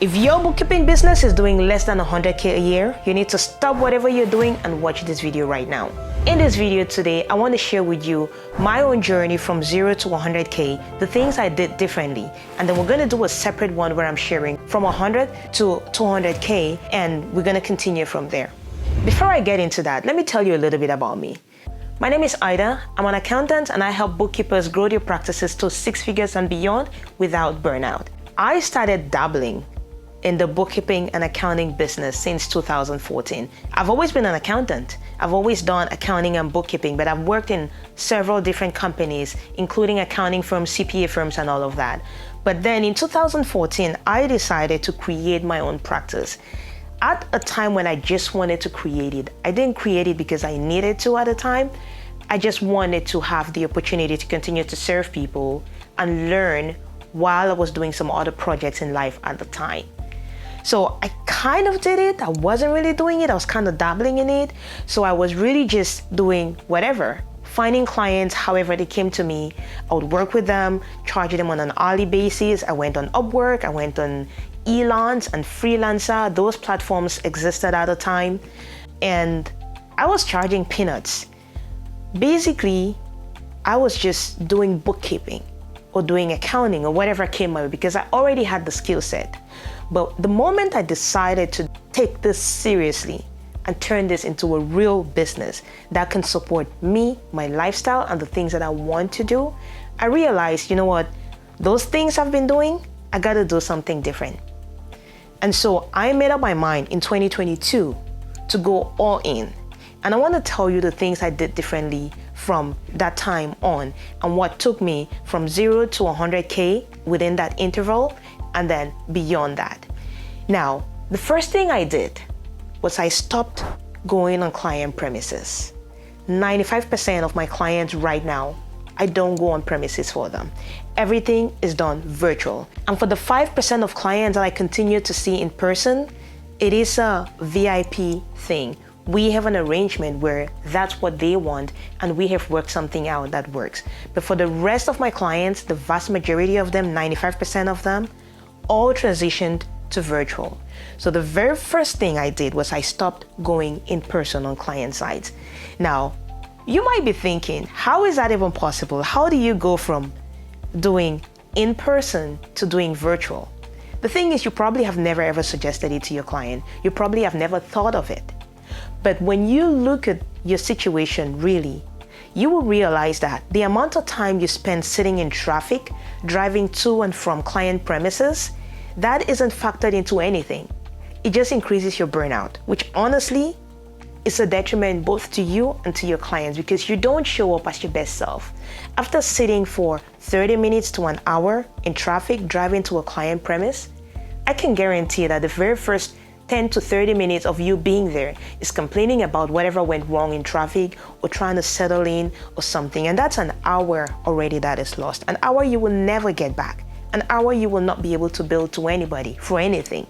If your bookkeeping business is doing less than 100K a year, you need to stop whatever you're doing and watch this video right now. In this video today, I want to share with you my own journey from 0 to 100K, the things I did differently. And then we're going to do a separate one where I'm sharing from 100 to 200K, and we're going to continue from there. Before I get into that, let me tell you a little bit about me. My name is Ida. I'm an accountant and I help bookkeepers grow their practices to 6 figures and beyond without burnout. I started dabbling in the bookkeeping and accounting business since 2014. I've always been an accountant. I've always done accounting and bookkeeping, but I've worked in several different companies, including accounting firms, CPA firms, and all of that. But then in 2014, I decided to create my own practice. At a time when I just wanted to create it, I didn't create it because I needed to at the time. I just wanted to have the opportunity to continue to serve people and learn while I was doing some other projects in life at the time. So I kind of did it. I wasn't really doing it. I was kind of dabbling in it. So I was really just doing whatever, finding clients however they came to me. I would work with them, charging them on an hourly basis. I went on Upwork, I went on Elance and Freelancer. Those platforms existed at the time. And I was charging peanuts. Basically, I was just doing bookkeeping or doing accounting or whatever came my way because I already had the skill set. But the moment I decided to take this seriously and turn this into a real business that can support me, my lifestyle, and the things that I want to do, I realized, you know what, those things I've been doing, I gotta do something different. And so I made up my mind in 2022 to go all in. And I want to tell you the things I did differently from that time on and what took me from 0 to 100K within that interval and then beyond that. Now, the first thing I did was I stopped going on client premises. 95% of my clients right now, I don't go on premises for them. Everything is done virtual. And for the 5% of clients that I continue to see in person, it is a VIP thing. We have an arrangement where that's what they want and we have worked something out that works. But for the rest of my clients, the vast majority of them, 95% of them, all transitioned to virtual. So the very first thing I did was I stopped going in person on client sites. Now, you might be thinking, how is that even possible? How do you go from doing in person to doing virtual? The thing is, you probably have never ever suggested it to your client. You probably have never thought of it. But when you look at your situation really, you will realize that the amount of time you spend sitting in traffic, driving to and from client premises, that isn't factored into anything. It just increases your burnout, which honestly is a detriment both to you and to your clients because you don't show up as your best self. After sitting for 30 minutes to an hour in traffic driving to a client premise, I can guarantee that the very first 10 to 30 minutes of you being there is complaining about whatever went wrong in traffic or trying to settle in or something. And that's an hour already that is lost. An hour you will never get back. An hour you will not be able to bill to anybody for anything.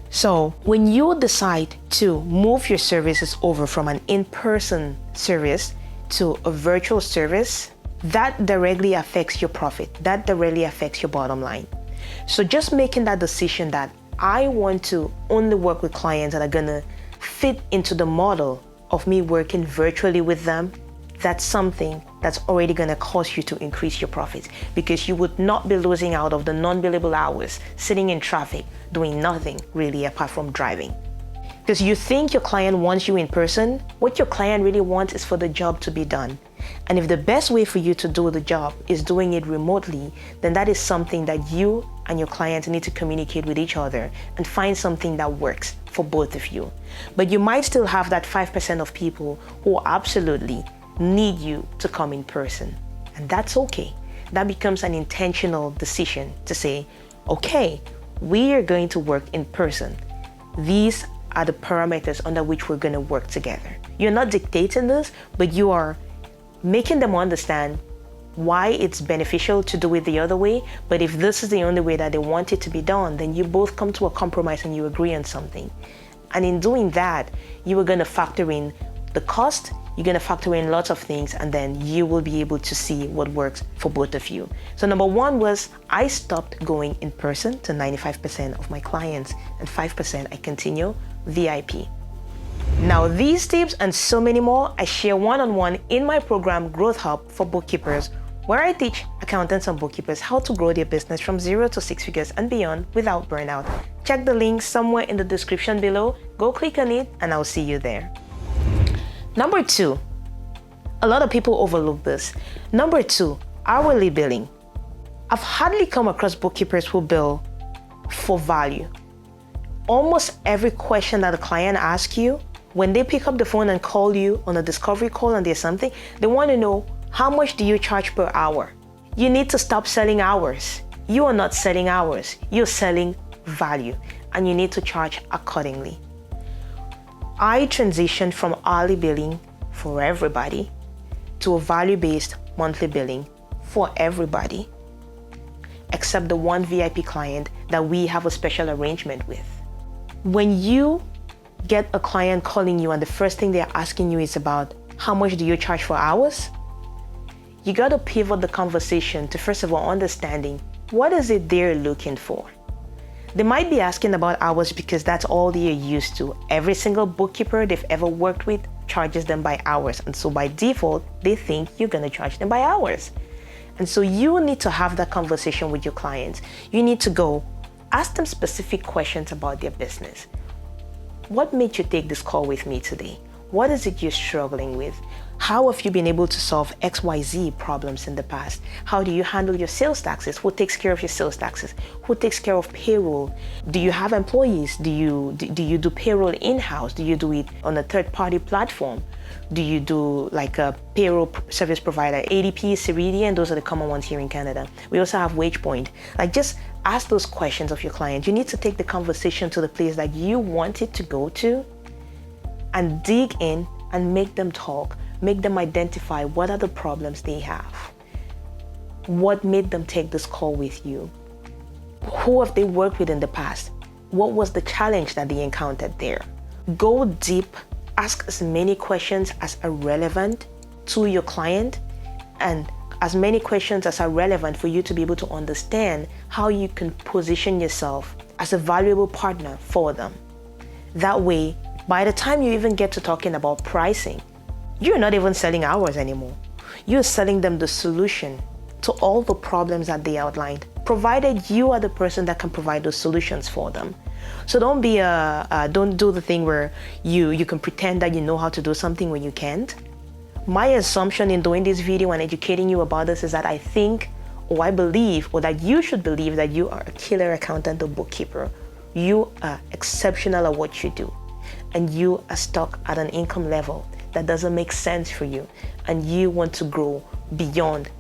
So when you decide to move your services over from an in-person service to a virtual service, that directly affects your profit. That directly affects your bottom line. So just making that decision that I want to only work with clients that are gonna fit into the model of me working virtually with them, that's something that's already gonna cause you to increase your profits because you would not be losing out of the non-billable hours sitting in traffic doing nothing really apart from driving. Because you think your client wants you in person, what your client really wants is for the job to be done. And if the best way for you to do the job is doing it remotely, then that is something that you and your clients need to communicate with each other and find something that works for both of you. But you might still have that 5% of people who absolutely need you to come in person. And that's okay. That becomes an intentional decision to say, okay, we are going to work in person. These are the parameters under which we're going to work together. You're not dictating this, but you are making them understand why it's beneficial to do it the other way. But if this is the only way that they want it to be done, then you both come to a compromise and you agree on something. And in doing that, you are going to factor in the cost, You're going to factor in lots of things, and then you will be able to see what works for both of you. So number one was I stopped going in person to 95% of my clients, and 5% I continue VIP. Now these tips and so many more I share one-on-one in my program Growth Hub for bookkeepers, where I teach accountants and bookkeepers how to grow their business from 0 to 6 figures and beyond without burnout. Check the link somewhere in the description below. Go click on it and I'll see you there. Number 2, a lot of people overlook this. Number 2, hourly billing. I've hardly come across bookkeepers who bill for value. Almost every question that a client asks you, when they pick up the phone and call you on a discovery call and there's something, they want to know, how much do you charge per hour? You need to stop selling hours. You are not selling hours, you're selling value, and you need to charge accordingly. I transitioned from hourly billing for everybody to a value-based monthly billing for everybody, except the one VIP client that we have a special arrangement with. When you get a client calling you and the first thing they're asking you is about how much do you charge for hours, you got to pivot the conversation to first of all understanding what is it they're looking for. They might be asking about hours because that's all they're used to. Every single bookkeeper they've ever worked with charges them by hours, and so by default they think you're going to charge them by hours. And so you need to have that conversation with your clients. You need to go ask them specific questions about their business. What made you take this call with me today? What is it you're struggling with? How have you been able to solve XYZ problems in the past? How do you handle your sales taxes? Who takes care of your sales taxes? Who takes care of payroll? Do you have employees? Do you do payroll in-house? Do you do it on a third-party platform? Do you do like a payroll service provider, ADP, Ceridian? Those are the common ones here in Canada. We also have WagePoint. Like, just ask those questions of your client. You need to take the conversation to the place that you want it to go to and dig in and make them talk. Make them identify what are the problems they have. What made them take this call with you? Who have they worked with in the past? What was the challenge that they encountered there? Go deep, ask as many questions as are relevant to your client, and as many questions as are relevant for you to be able to understand how you can position yourself as a valuable partner for them. That way, by the time you even get to talking about pricing, you're not even selling hours anymore. You're selling them the solution to all the problems that they outlined, provided you are the person that can provide those solutions for them. So don't do the thing where you can pretend that you know how to do something when you can't. My assumption in doing this video and educating you about this is that I think, or I believe, or that you should believe that you are a killer accountant or bookkeeper. You are exceptional at what you do, and you are stuck at an income level that doesn't make sense for you, and you want to grow beyond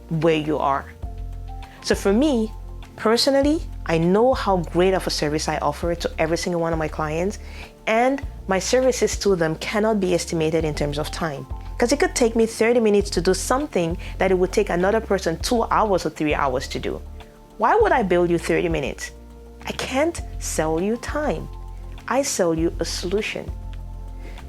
where you are. So for me, personally, I know how great of a service I offer to every single one of my clients, and my services to them cannot be estimated in terms of time. Because it could take me 30 minutes to do something that it would take another person 2 hours or 3 hours to do. Why would I bill you 30 minutes? I can't sell you time. I sell you a solution.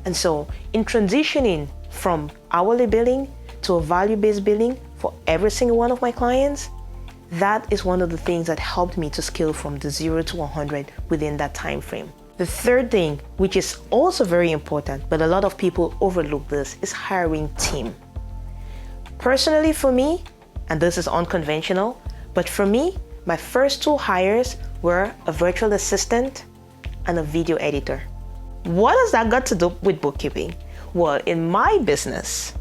And so in transitioning from hourly billing to a value-based billing for every single one of my clients, that is one of the things that helped me to scale from the 0 to 100 within that time frame. The third thing, which is also very important, but a lot of people overlook this, is hiring team. Personally for me, and this is unconventional, but for me, my first 2 hires were a virtual assistant and a video editor. What has that got to do with bookkeeping? Well, in my business,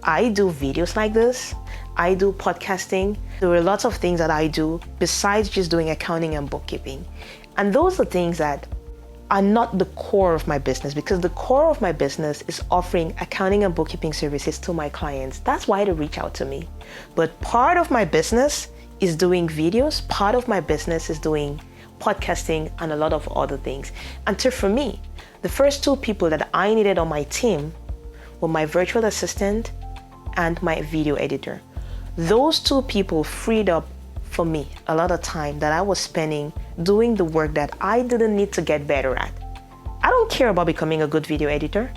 I do videos like this. I do podcasting. There are lots of things that I do besides just doing accounting and bookkeeping. And those are things that are not the core of my business, because the core of my business is offering accounting and bookkeeping services to my clients. That's why they reach out to me. But part of my business is doing videos. Part of my business is doing podcasting and a lot of other things. And so for me, the first 2 people that I needed on my team were my virtual assistant and my video editor. Those 2 people freed up for me a lot of time that I was spending doing the work that I didn't need to get better at. I don't care about becoming a good video editor.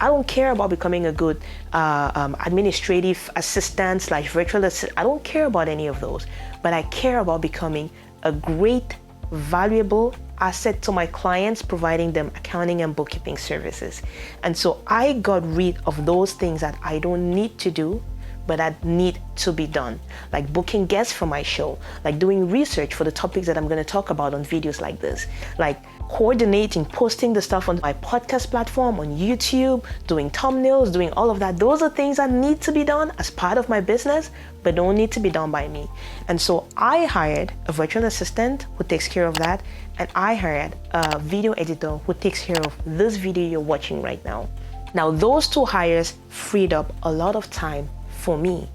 I don't care about becoming a good administrative assistant / virtual assistant. I don't care about any of those, but I care about becoming a great, valuable asset to my clients, providing them accounting and bookkeeping services. And so I got rid of those things that I don't need to do, but that need to be done, like booking guests for my show, like doing research for the topics that I'm going to talk about on videos like this, like coordinating, posting the stuff on my podcast platform, on YouTube, doing thumbnails, doing all of that. Those are things that need to be done as part of my business, but don't need to be done by me. And so I hired a virtual assistant who takes care of that, and I hired a video editor who takes care of this video you're watching right now. Now, those two hires freed up a lot of time for me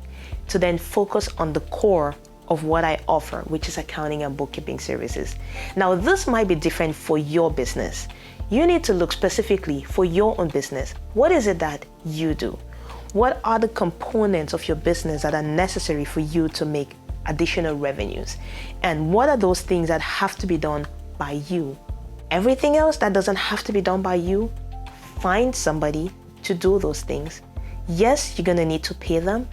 to then focus on the core of what I offer, which is accounting and bookkeeping services. Now, this might be different for your business. You need to look specifically for your own business. What is it that you do? What are the components of your business that are necessary for you to make additional revenues? And what are those things that have to be done by you? Everything else that doesn't have to be done by you, find somebody to do those things. Yes, you're gonna need to pay them,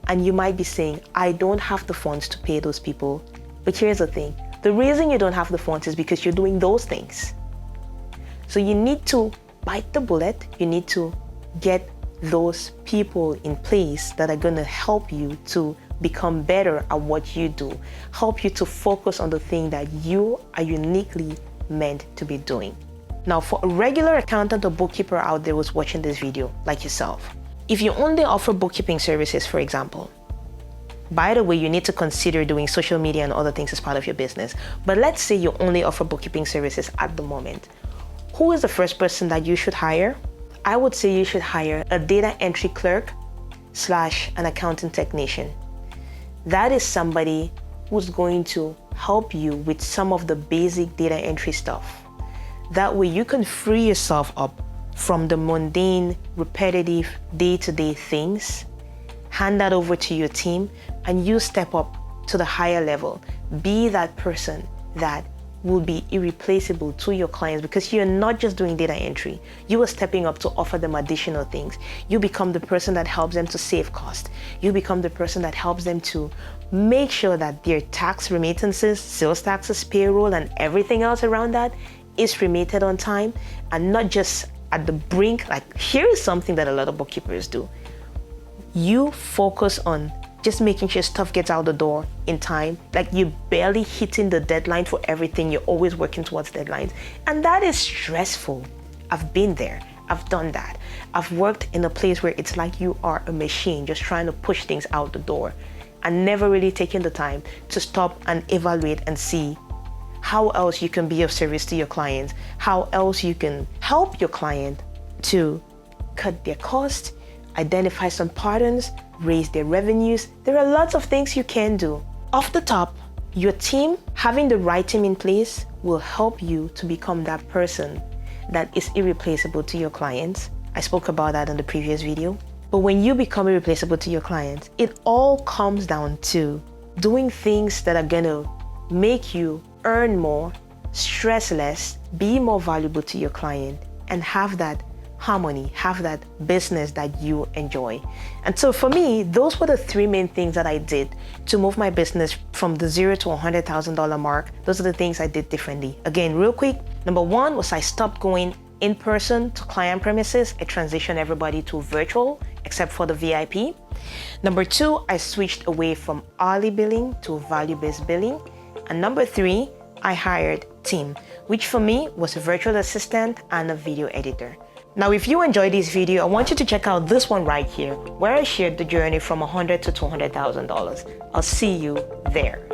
and you might be saying, I don't have the funds to pay those people. But here's the thing, the reason you don't have the funds is because you're doing those things. So you need to bite the bullet. You need to get those people in place that are gonna help you to become better at what you do, help you to focus on the thing that you are uniquely meant to be doing. Now, for a regular accountant or bookkeeper out there who's watching this video, like yourself, if you only offer bookkeeping services, for example, by the way, you need to consider doing social media and other things as part of your business. But let's say you only offer bookkeeping services at the moment. Who is the first person that you should hire? I would say you should hire a data entry clerk / an accounting technician. That is somebody who's going to help you with some of the basic data entry stuff. That way you can free yourself up from the mundane, repetitive, day-to-day things, hand that over to your team, and you step up to the higher level. Be that person that will be irreplaceable to your clients, because you're not just doing data entry. You are stepping up to offer them additional things. You become the person that helps them to save cost. You become the person that helps them to make sure that their tax remittances, sales taxes, payroll, and everything else around that is remitted on time, and not just at the brink. Like, here is something that a lot of bookkeepers do. You focus on just making sure stuff gets out the door in time. Like, you're barely hitting the deadline for everything. You're always working towards deadlines. And that is stressful. I've been there. I've done that. I've worked in a place where it's like you are a machine just trying to push things out the door and never really taking the time to stop and evaluate and see how else you can be of service to your clients, how else you can help your client to cut their costs, identify some patterns, raise their revenues. There are lots of things you can do. Off the top, your team, having the right team in place, will help you to become that person that is irreplaceable to your clients. I spoke about that in the previous video. But when you become irreplaceable to your clients, it all comes down to doing things that are gonna make you earn more, stress less, be more valuable to your client, and have that harmony, have that business that you enjoy. And so for me, those were the three main things that I did to move my business from the $0 to $100,000 mark. Those are the things I did differently. Again, real quick, number one was I stopped going in person to client premises. I transitioned everybody to virtual, except for the VIP. Number two, I switched away from hourly billing to value-based billing. And number three, I hired team, which for me was a virtual assistant and a video editor. Now, if you enjoyed this video, I want you to check out this one right here, where I shared the journey from $100,000 to $200,000. I'll see you there.